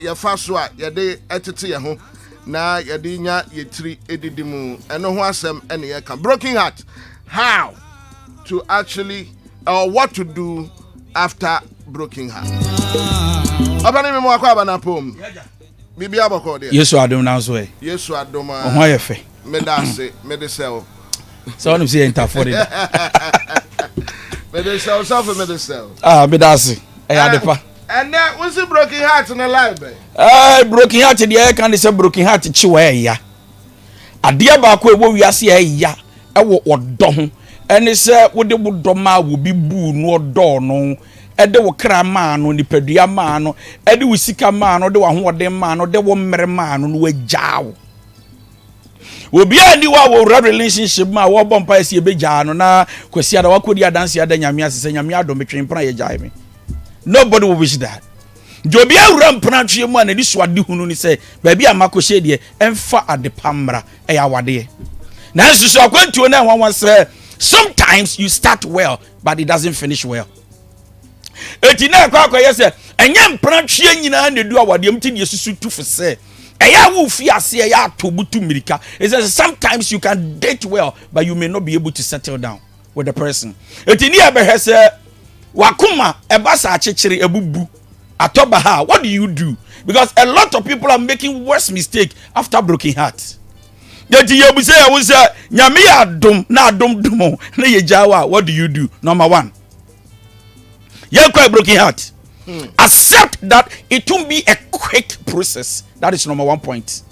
ya faswa ya de etete ye ho na ya de nya ye tiri edidimu eno ho asem ene ye kan broken heart. How to actually or what to do after broken heart. Abani me mo akwa abana pom. Bibi abako de. Yesu adom na so e. Yesu adom a. Ho ye fe. Me da se, me de sell. So on say enter for it. Me de sell, so me de sell. Me da se. E adepa. And that was a broken heart in the life. Broken heart the can say broken heart chiwe ya. Ade ba ko ewo wiase ya. Ewo odo ho. Ene se wo de bodo ma wo bi bu no odo no. Ede wo kra ma no nipadua ma no. Ede wo sika ma no de wo hoɔden ma no de wo mmere ma no no wagyawo. Obi ani wa wo relationship ma wo bompa ese e begya no na kwasi ada wakodi adanse ada nyame asese nyame adom twempra ye gyae me. Nobody will wish that. Jobi awura mpana twe mu anani so ade hunu ni say baabi amakɔhye de emfa ade pamra e ya wade. Na nso so akwantuo na wanwan say sometimes you start well but it doesn't finish well. Eti na akwakoye say enye mpana twe nyina na du awade mti de susu tufu say eya wo fi ase eya atobutu mirika. It says sometimes you can date well but you may not be able to settle down with the person. Eti ni abehwe say wakuma ebasa achichere ebubu atoba ha. What do you do? Because a lot of people are making worse mistake after broken heart. Yeti yebu say I say nyame ya adom na adom dumo na yejawa. What do you do? Number 1, you quite broken heart. Accept that it won't be a quick process. That is number 1 point.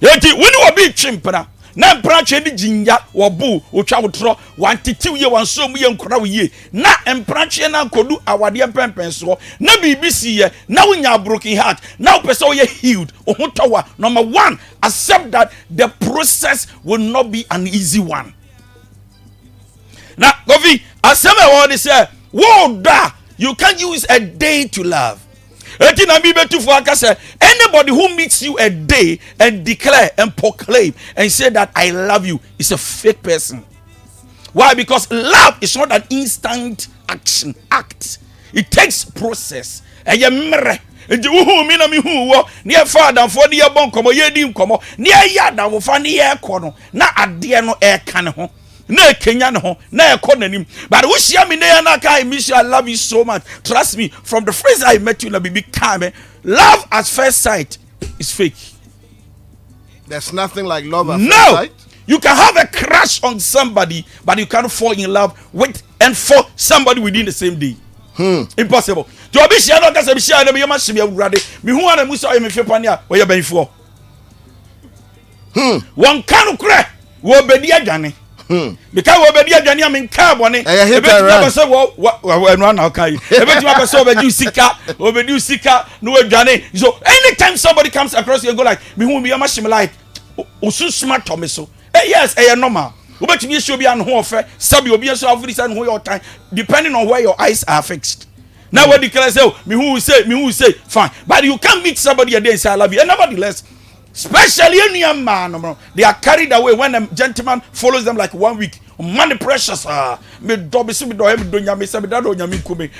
Yeti when you be chimpana na mpranche di jinja wobu otwa wotro wantitiw ye wansom ye nkora ye na mpranche na kodu awade pempenso na BBC ye na wonya broken heart na opese wo ye healed ohotowa. Number 1, accept that the process will not be an easy one. Na Kofi asema wo dey say wo da you can't use a day to love. Anybody who meets you a day and declare and proclaim and say that I love you is a fake person. Why? Because love is not an instant act. It takes process. And you mirror. And you me na me who near father for the bon komo ye dim komo near yada wo fa ne ye kono na ade no e kan ho na Kenya no na ekonanim. But we share me na kai miss you, I love you so much. Trust me, from the phrase I met you na bibi kame, love at first sight is fake. There's nothing like love at first sight. You can have a crush on somebody, but you can't fall in love with and for somebody within the same day. Impossible. To be share no kase be share na me ma shebe awurade. Me hu ana musa me fepania wo ye banfo. One kan kure wo bedi adwane. Because we be dia dwane am carbon ebeti say wo enu na kai ebeti ma say obedi usika no adwane. So anytime somebody comes across you go like me hu me ma shim like osusuma to me so yes normal. Obeti me show bi an ho ofe sabi obi so afuri say no your time depending on where your eyes are fixed. Now what declare say me who say fine, but you can't meet somebody a day and say I love you. And nevertheless, especially any young man, they are carried away when a gentleman follows them like 1 week. Money precious, me do me do him do nyame say me da do nyame kume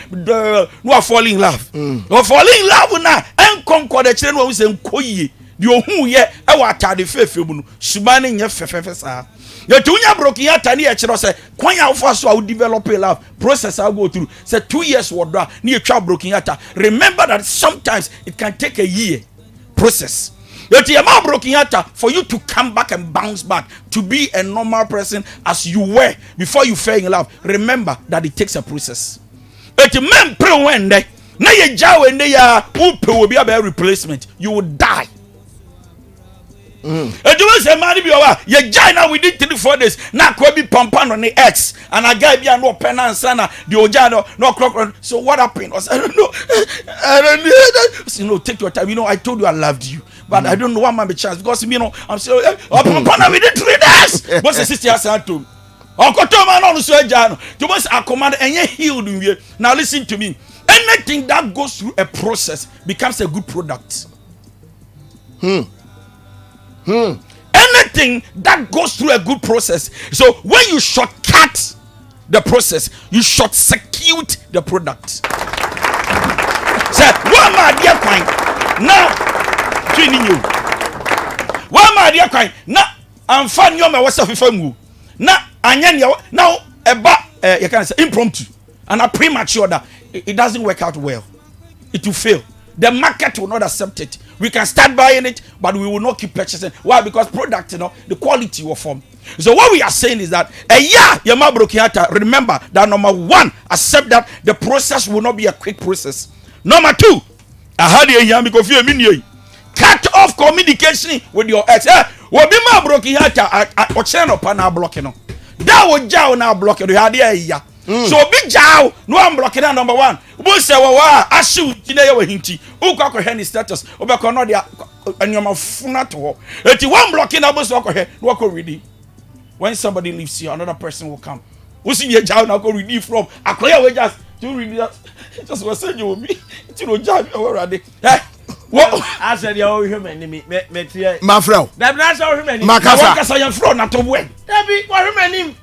no falling in love. No falling in love na en concord the children who say nkoyie the ohun ye e wa atade fefe mu no subane nye fefefe sa. You tunya broken heart and you say, when you first will develop a love process, I'll go through. Say 2 years would near child broken heart. Remember that sometimes it can take a year process. You are broken heart for you to come back and bounce back to be a normal person as you were before you fell in love. Remember that it takes a process. But men pray when they now you jaw and they are will be a replacement. You will die. And you say, "Man, you join now within 3-4 days. Now, could be pampan on the X, and I gave you no pen and sana, the Ojano, no clock. So, what happened? I don't know. You know, take your time. You know, I told you I loved you, but I don't know what my chance because you know, I'm so pampan within 3 days. What's the sister said to? Uncle Tom, I don't know, Jano. To us, I command and you healed me. Now, listen to me. Anything that goes through a process becomes a good product. Anything that goes through a good process. So when you shortcut the process, you short circuit the product. Say, what my dear point? twin you. One my dear kind, na I'm fun you was a fifamu. Na anya now you can say impromptu and a premature that it doesn't work out well. It will fail. The market will not accept it. We can start buying it, but we will not keep purchasing. Why? Because product, the quality will form. So what we are saying is that Yama Broken Heart, remember that number one, accept that the process will not be a quick process. Number two, cut off communication with your ex. Wobima Broken Heart or channel pana blocking. That would jaw now blocking the idea. So big jaw, no I'm blocking that number one. Who say I shoot today with hinty. Who got any status? Obaconodia and your funato. If you want blocking up, walk already. When somebody leaves you, another person will come. Who see your jaw now go relieve from? I clear way just to read that. Just was saying you will be to jab already. What I said, you're human, my friend. That's our human. Macasa, your friend, not to win. That be what human.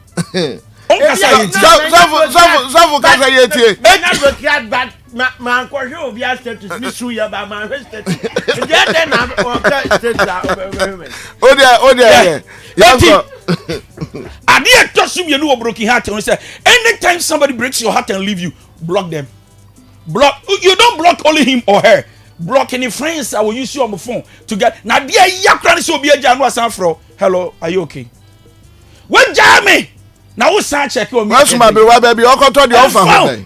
Anytime somebody breaks your heart and leave you, block them. Block. You don't block only him or her. Block any friends I will use you on the phone to get. Now, dear, hello, are you okay? What Jamie? Now we start check on me. Baby,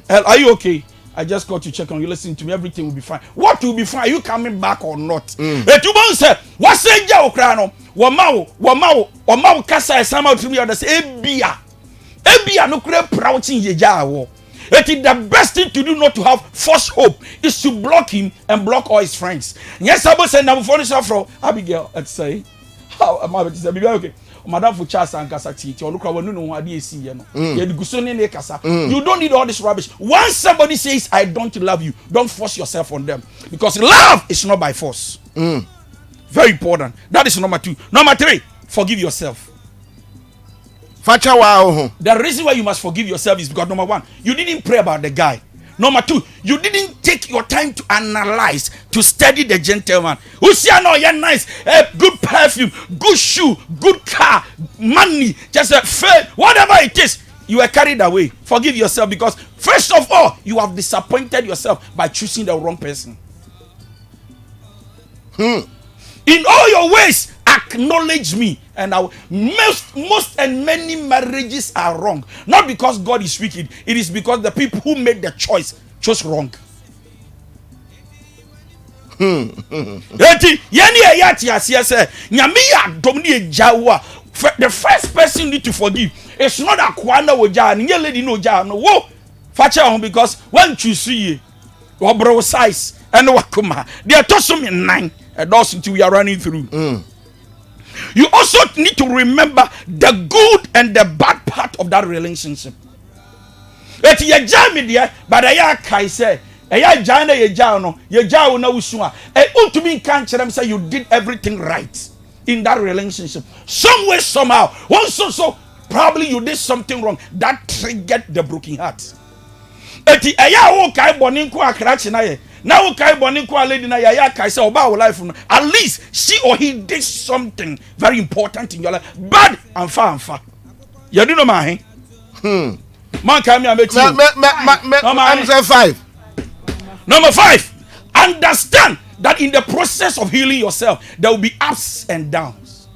are you okay? I just got to check on you. Listen to me. Everything will be fine. What will be fine? Are you coming back or not? If you want to say, what say you, Ukraino? Wamau, Kasa, Sama to me, or the say, Ebia, no create prouting ye jaw. It is the best thing to do not to have false hope is to block him and block all his friends. Yes, I will say, now, for this afro, Abigail, let's say, how am I to say, okay? Madam for Charles and Kasati, or look, I don't know what you see. You don't need all this rubbish. Once somebody says, I don't love you, don't force yourself on them. Because love is not by force. Very important. That is number two. Number three, forgive yourself. The reason why you must forgive yourself is because number one, you didn't pray about the guy. Number two, you didn't take your time to analyze, to study the gentleman. Who say, no, you're nice, good perfume, good shoe, good car, money, just a fair, whatever it is, you are carried away. Forgive yourself because, first of all, you have disappointed yourself by choosing the wrong person. In all your ways, acknowledge me. And most and many marriages are wrong. Not because God is wicked. It is because the people who made the choice chose wrong. The first person you need to forgive. It's not a kwana woja. Nye lady no ja no. Whoa, facha on because when you see your bro size and wakuma, they are tossing in 9. And those we are running through. You also need to remember the good and the bad part of that relationship. It's your job, but I can't say, say you did everything right in that relationship. Some way, somehow, so probably you did something wrong that triggered the broken heart. Now lady na yaya say about life. At least she or he did something very important in your life. Bad and far. You do know my man come here make Number 5. Number 5. Understand that in the process of healing yourself, there will be ups and downs.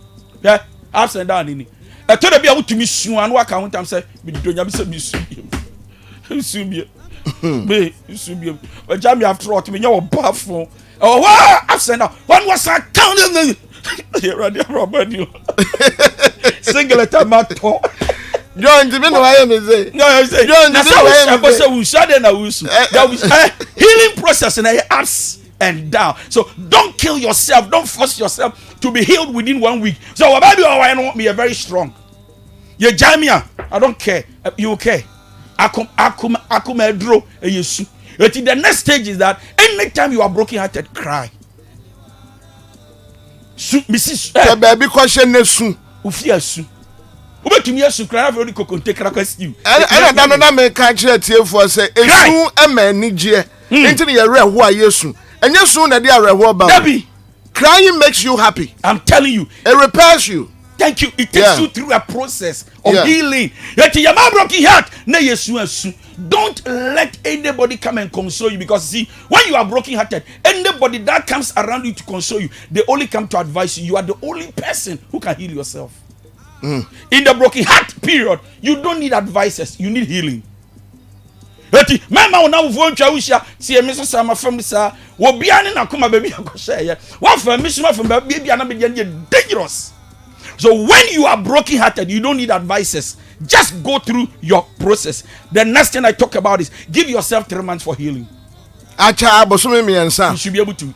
Yeah, ups and downs in it. I told you about to me soon and what count time say me do me but jam after all to me your bathroom. Oh wow, upside down. One was I counting here right there single tomato. John, you know I am say. No, I say. John, there was healing process and ups and down. So don't kill yourself. Don't force yourself to be healed within 1 week. So baby, I want me a very strong. You Jamia, I don't care. You okay? Akumedro yesu. The next stage is that anytime you are broken-hearted, cry. Mrs. Baby question nesu. Ufia su. Ubetumi yesu cry for the kokonte crackers you. And that me can chat here for say esu e ma ni je. Enti ne yere ho a yesu. Enye su na de areho ba. Dabi. Crying makes you happy. I'm telling you. It repairs you. Thank you. It takes you through a process of healing. Broken heart. Don't let anybody come and console you, because see, when you are broken-hearted, anybody that comes around you to console you, they only come to advise you. You are the only person who can heal yourself. In the broken heart period, you don't need advices. You need healing. Mama now volunteer wisha see Mrs. Sama from sir will be an akuma baby share. What for mission from baby and dangerous. So when you are broken hearted, you don't need advices. Just go through your process. The next thing I talk about is give yourself 3 months for healing. You should be able to.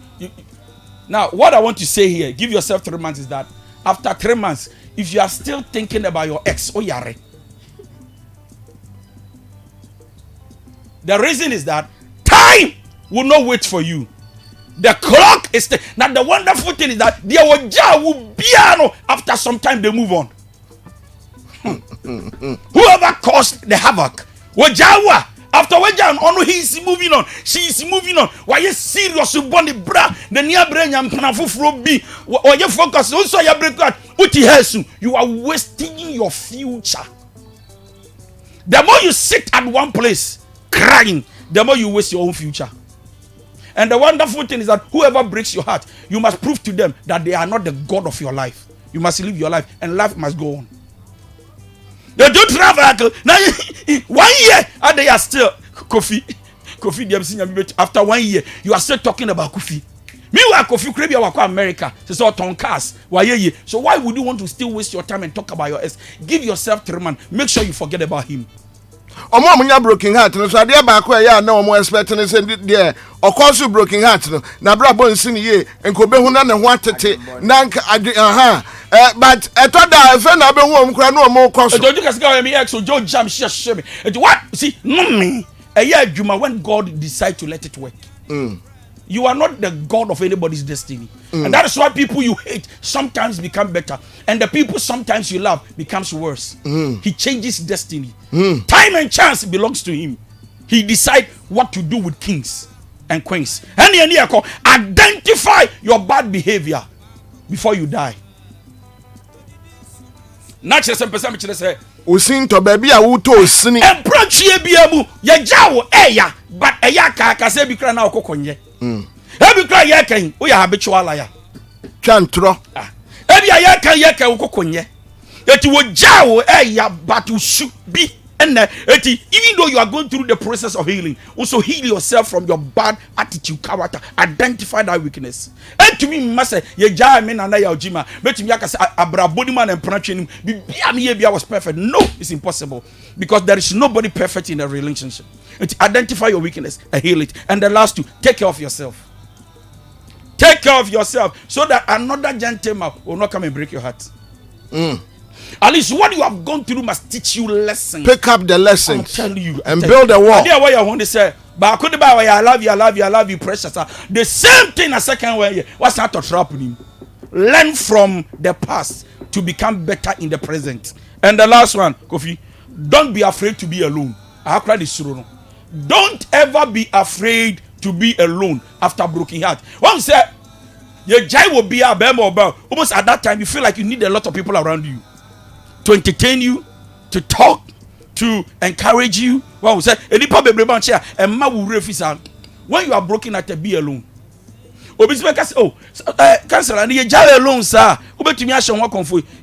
Now, what I want to say here, give yourself 3 months, is that after 3 months, if you are still thinking about your ex, the reason is that time will not wait for you. The clock is now. The wonderful thing is that there will be after some time they move on. Whoever caused the havoc, after he's moving on, she is moving on. Why you serious about the bra? The near brain and Panafu be or you focus also your break out. You are wasting your future. The more you sit at one place crying, the more you waste your own future. And the wonderful thing is that whoever breaks your heart, you must prove to them that they are not the God of your life. You must live your life, and life must go on. They don't travel. Now, 1 year, and they are still Kofi. After 1 year, you are still talking about Kofi. Meanwhile, Kofi Krabia wako America. So Tonkas. So why would you want to still waste your time and talk about your ex? Give yourself 3 months. Make sure you forget about him. Omo broken heart no, so ade ba ko ya na omo expect no say there okoso broken heart no na bra bon sin ye enkobe hu na ne ho atete na but etoda efe na be hu om kra no omo koso do you guys me ex so Joe jam shame what see no me adwuma when God decide to let it work. You are not the God of anybody's destiny. And that is why people you hate sometimes become better. And the people sometimes you love becomes worse. He changes destiny. Time and chance belongs to him. He decides what to do with kings and queens. And identify your bad behavior before you die. Not just some person say Osinto baby a wuto sini. Empranchie biamu ye jawo eya but eya ka se bi kra na okokonye. Ebi kra ye kan o ya habitual ya. Twantro. Ebi ye kan okokonye. Eti wo jawo eya but you should be. And even though you are going through the process of healing, also heal yourself from your bad attitude, character. Identify that weakness. And to me, Master, ye jai me na ya ojima. But to me, I can say abrabodi man and pranching be was perfect. No, it's impossible because there is nobody perfect in a relationship. Identify your weakness and heal it. And the last two, take care of yourself. Take care of yourself so that another gentleman will not come and break your heart. At least what you have gone through must teach you lessons. Pick up the lessons. I'm telling you. And build a wall. Idea what you want to say. But I couldn't buy I love you, precious. The same thing a second way. What's not to trap him? Learn from the past to become better in the present. And the last one, Kofi, don't be afraid to be alone. I have cried this through. Don't ever be afraid to be alone after broken heart. One say, your jai will be a bam or bow. Almost at that time, you feel like you need a lot of people around you to entertain you, to talk, to encourage you. Well, we say, when you are broken at be alone. Cancel and you alone, sir.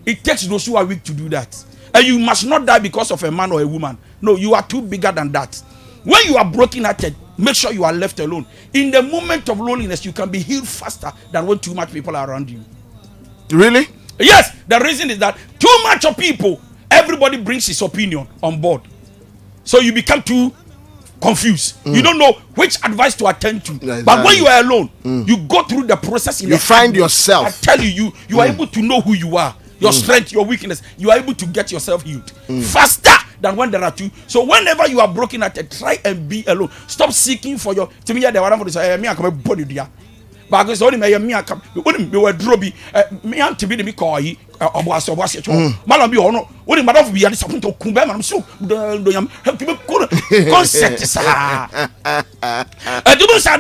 It takes those who are weak to do that. And you must not die because of a man or a woman. No, you are too bigger than that. When you are broken hearted, make sure you are left alone. In the moment of loneliness, you can be healed faster than when too much people are around you. Really? Yes, the reason is that too much of people, everybody brings his opinion on board. So you become too confused. You don't know which advice to attend to. Exactly. But when you are alone, you go through the process. You find yourself. I tell you, you are able to know who you are, your strength, your weakness. You are able to get yourself healed faster than when there are two. So whenever you are broken at it, try and be alone. Stop seeking for your. To me, they were say, "Me, I come body there." But because only me come, only me were droppy. Me am to be the me call ye. Oboas. Malam be ono. Only madam be disappointed to kumbe. I'm so do yam. Concept sa. At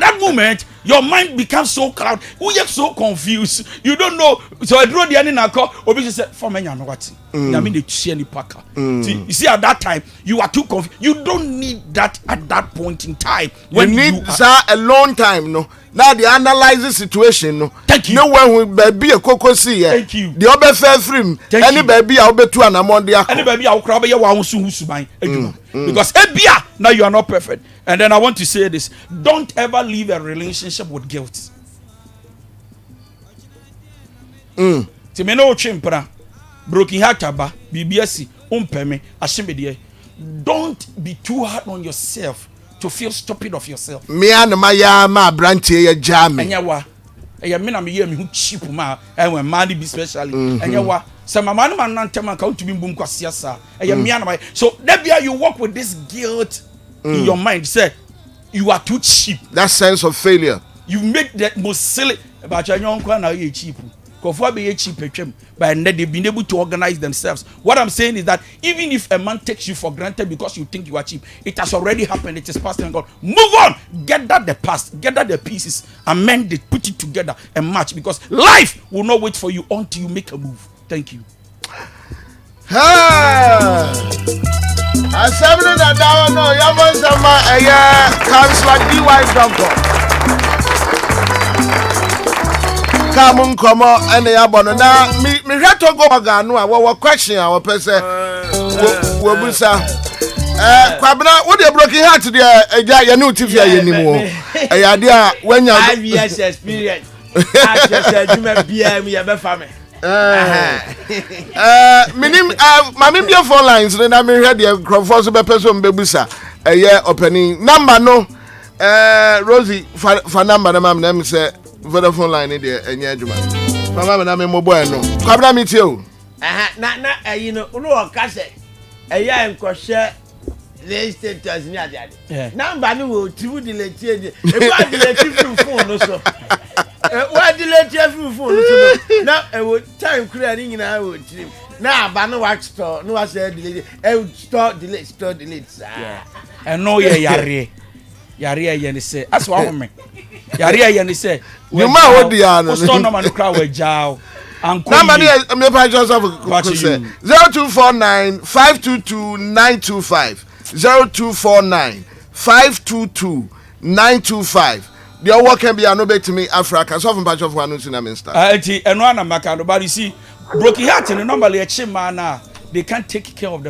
that moment, your mind becomes so clouded. We get so confused. You don't know. So I draw the end in a call. Obviously, say, "For me, I mean, they see any packer." You see, at that time, you are too confused. You don't need that at that point in time. When you need a long time, no. Now the analyze the situation, no. Thank you. No one will be a cocoa see. Thank you. The other fair film. Any baby, I'll be two and I'm on the any baby, I'll cry. Because Ebia, now you are not perfect. And then I want to say this: don't ever leave a relationship with guilt. Timeno chimpra, broken heart aba, BBSC, umpeme, ashimedie. Don't be too hard on yourself to feel stupid of yourself. Me and my branche ya jam. And yawa, I mean, I'm here, me who cheap ma, and when money be specially. And yawa, some man not tell my count to be boom kwasiasa. And me and my so that be how you walk with this guilt in your mind. Say you are too cheap. That sense of failure. You make the most silly about your young one now you cheap. Because be cheap, but they've been able to organize themselves. What I'm saying is that even if a man takes you for granted because you think you are cheap, it has already happened. It is past and gone. Move on. Get that the past. Get that the pieces. Amend it. Put it together and match. Because life will not wait for you until you make a move. Thank you. Assembly that down no Yaman Sama Councillor D.Y. Donkoh. Come come and the abono na me hwe to go magano a wo question our person wo busa kwabena wo dey broken heart there eja ye no tifia ye nimu e ya de a wanya 5 years experience a juma bia me ye be fa me minim mami bia phone lines na me hwe de crofo so be person be busa ye opening number no Rosie for number na mam na me say Vodafone line in there and Yajuma. Mama, na me mobile no. Kwabna meet you. Na you know, no kase. Eya enkohye le status ni ade. Number ni wo tribu delete e wa delete phone no so. Wa delete phone no so. Na e wo time kura ni nyina wo trim. Na aba no wa store, no wa say delete. Store delete. And no ye yare. Yare ye ni say. As wa me. Yare ye ni say. You ma what the ano. Stone no man crowd we jaw. Number me pa Joseph 0249 522 925 0249 522 925. The work can be an obey to me Africa. So from patch of one in a minister. And one Makano, but you see, broken heart and normally a chimana. They can't take care of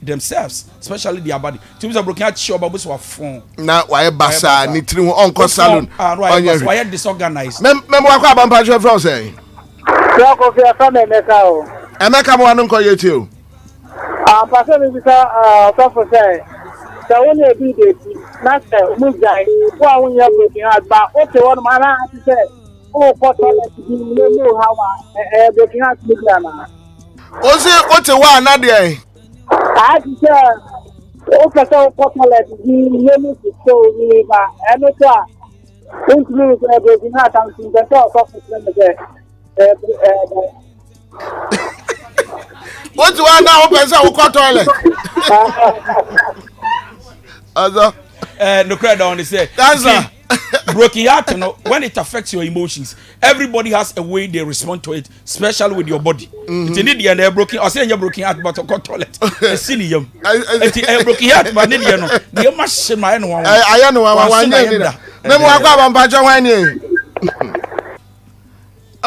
themselves, especially their body. Teams are broken heart show about what's phone. Now why basa ni tri uncle salon. Why disorganized? Remember what about patch of France say? Donkoh fi afame Emeka o. Emeka mo anu ko yeti o. Pastor mi bisa so say. So when you be dey na say mu jai wo awon ya broken heart ba o te won ma na ti say o ko toilet bi le mo hawa broken heart ni na. O se o te wa na de I ti say o ka so ko toilet bi le mo ti so ni ba e no to a include broken heart and things that so for them say what do I now person who go toilet? No credit on say. Broken heart, you know, when it affects your emotions, everybody has a way they respond to it, especially with your body. It's indeed they're broken. I say you're broken heart, but go toilet. It's silly, young. It's broken heart, but you know, you must say my own. I know one.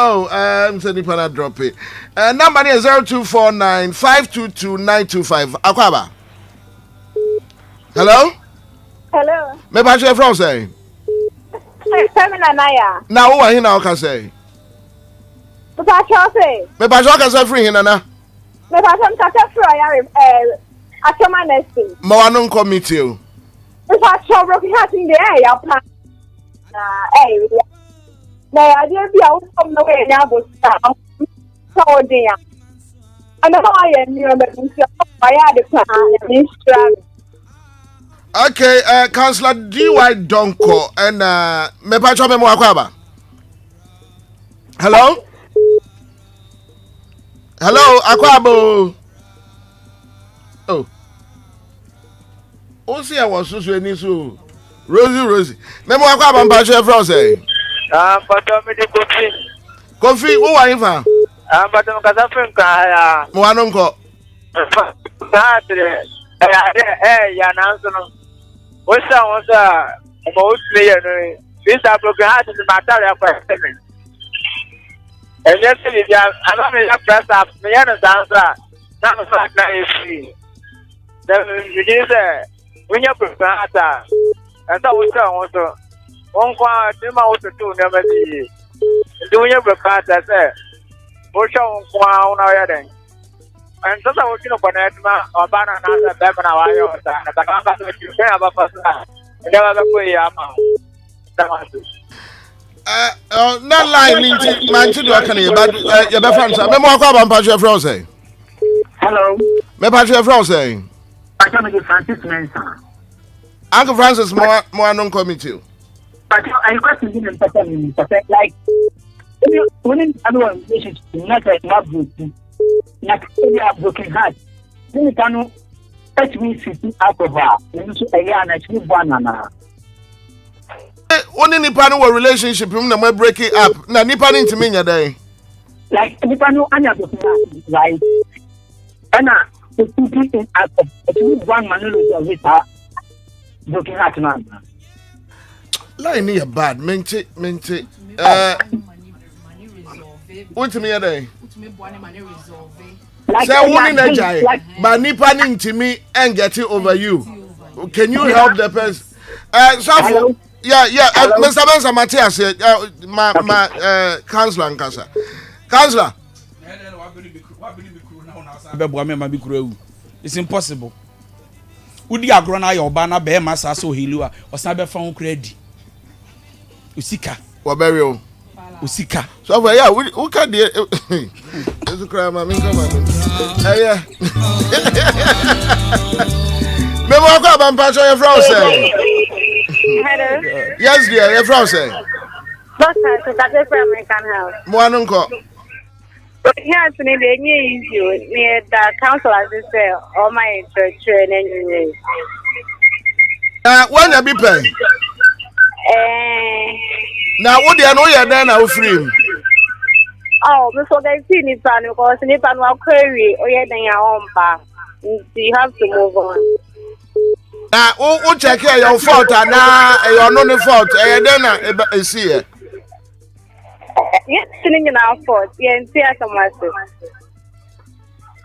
Oh, I'm sending para drop it. Number is 0249 522 925. Akwaba. Hello? Hello. Me pa che from say. Femina Naya. Now who are here now can say? Me pa say. Me pa can say free here na. Me pa say free ya Atoma nesting. Mo anu come meet you. Me pa broken heart in the air ya plan. Na I didn't be out from the way now, but so dear. And I am near the okay, Councillor D.Y. Donkoh and me pa chome mo akwaba. Hello? Hello, akwabo. Oh. O si e wo susu eni so. Rosie. Me mo akwaba mpa che from say. But I'm the coffee. Kofi, who are you from? But I'm Kazafin Kaya. Moanonko. Yeah, Nanson. What's that? Most player. This are broken heart in the material question. And yesterday, I'm not a press up. Me and a dancer. Not a fact that is free. Then you say, when you're prepared, and that was also. One quite 2 months to 2 never see. Doing your prepared, I say. Push on one hour. And so I was in a banana or banana and back on our own. And the company you say about person. Never pay your amount. Not lying into man to do a can you, but your friends. I'm more about Patrick Frosey. Hello. Me Patrick Frosey. I can make Francis Mensa. Uncle Francis more non committee. But I question him in person, like when anyone relationship, not like not broken, not any broken heart. Then you can touch me 50 out of her. Then you say, yeah, and I should banana. Only nipa no relationship him na we break it up. Na nipa ni ntimi nya dan. Like nipa no anya broken heart, right? And the two people at one man with her broken heart man. Line ni bad, mente. What me ya dan? Say one na jai, but nipa ni ntimi and get it over you. Can you help the person? So yeah, Mr. Benson Matthias, my counselor Nkasa. Counselor. It's impossible. Udi agro na your bana be masa so hilua osan be fa credit. Usika. Wa burial. Usika. So yeah, who can the it's a crime I mean come on. Yeah. Me mo ko ban pa so your friend say. Hello. Yes dear, your friend say. Doctor, so that's from American House. Mo anonko. Here to need a new issue near the council as they say, all my church and anyway. When you be pay? Now, what do you know you're done now free? Oh, before they see Nipan, because Nipan will query or you're in your own bar. You have to move on. Now, who check your fault and now you're not the fault. Then see it. Yes, sitting in our fort. Yeah, and see us on my sister.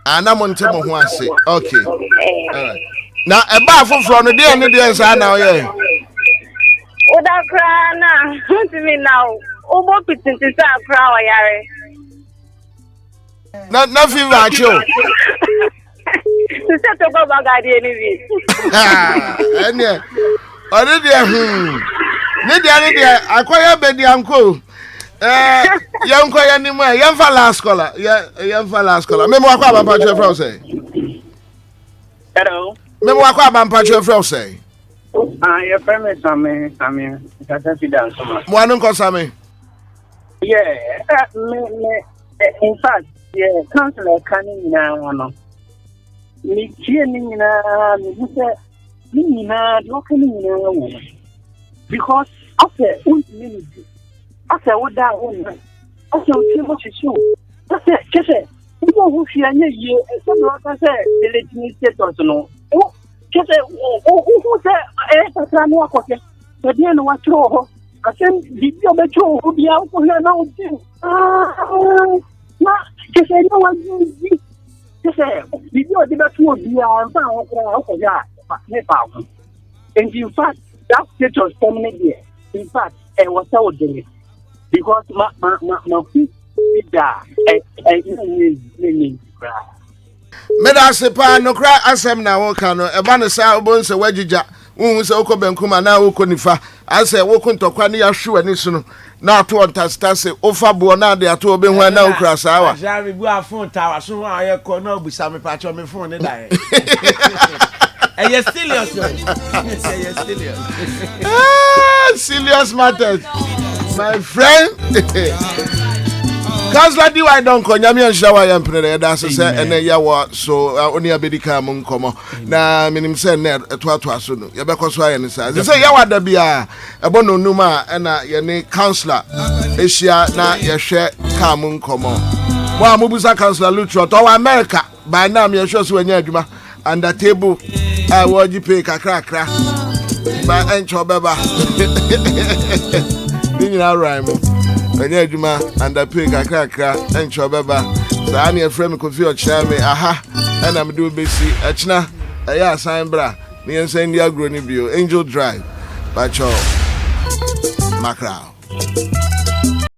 And I'm on time of one say. Okay. Now, a bar from the day and the days are now, yeah. Oh, that cry now. What do you mean now? Oh, what is it? It's a cry, Yari. Nothing about you. To set up a bag anyway. And yeah. Already, I acquire Betty Uncle. Young boy anymore, young last scholar. Yeah, young last scholar. Memo Aqua Patrick Frosey. Hello. Memo Aqua Patrick Frosey. Your friend is Sammy. That's a dance. One uncle Sammy. Yeah, in fact, yeah, counselor coming now. Me cheering now, me now, because after 1 minute. After what that one, after what you show, that's it, just it. You know who she and you, and some of us say, the lady said also no. Oh, just it, who said, I can't walk with you. But then what you I said, did you bet you who be out for her now? Just say, no one did. Just say, did you did not want to be out for that? And in fact, that state was permanent. In fact, I was so dead. Because my feet Meda sepa no kra asem na wo ka no e ba no sa obon se wagija wo se wo benkuma na wo konifa ase wo kontokwa ne yahwe ani so no na ato ontasta se ofa bo na de ato obe hu na wo kra sa wa ja me bu afon ta wa so wa ye ko na obusa me pa cho me fon ne da e serious serious serious matters my friend Councillor D.Y. Donkoh, Nyamian Shawa Yampere, that's a set, and a yawa, so only a bedika munkomo. Na minim say net a twatwa soon. Yabakoswa and says, they say yawa da bia, a bono numa, and a yane councillor, Asia na yashe kamunkomo. Wa Mubusa Councillor Lutro, to America, by now, you're sure when you're and the table, I want you pay crack. By Encho Beba. Didn't I rhyme? Enye juma and the pig akra and chobeba so ani a friend ko fi o me aha and I'm do besi echna eya sign bra me ense ndi agro ni bio Angel Drive bacho macra